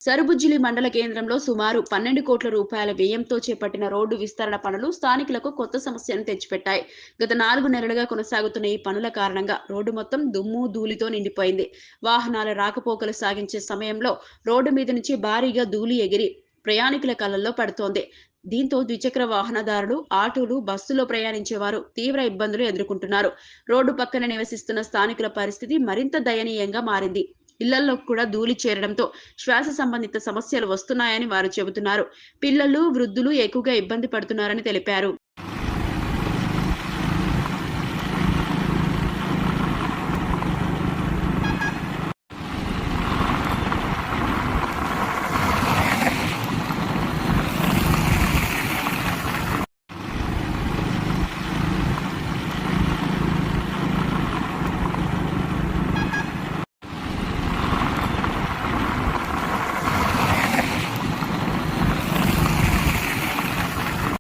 సరుబుజ్జిలి మండల కేంద్రంలో సుమారు 12 కోట్ల రూపాయల వ్యయంతో చేపట్టిన రోడ్డు విస్తరణ పనులు స్థానికులకు కొత్త సమస్యను తెచ్చిపెట్టాయి. గత 4 నెలలుగా కొనసాగుతున్న ఈ పనుల కారణంగా రోడ్డు మొత్తం దుమ్ము ధూళితో నిండిపోయింది. వాహనాల రాకపోకలు సాగించే సమయంలో రోడ్డు మీద నుంచి భారీగా ధూళి ఎగిరి ప్రయాణికుల కళ్ళల్లో పడుతోంది. దీంతో ద్విచక్ర వాహనదారులు, ఆటోలు, బస్సులో ప్రయాణించేవారు తీవ్ర ఇబ్బందులు ఎదుర్కొంటున్నారు. రోడ్డు పక్కన నివసిస్తున్న స్థానికుల పరిస్థితి మరింత దయనీయంగా మారింది. ఇళ్లలో కూడా ధూళి చేరడంతో శ్వాస సంబంధిత సమస్యలు వస్తున్నాయని వారు చెబుతున్నారు. పిల్లలు, వృద్ధులు ఎక్కువగా ఇబ్బంది పడుతున్నారని తెలిపారు.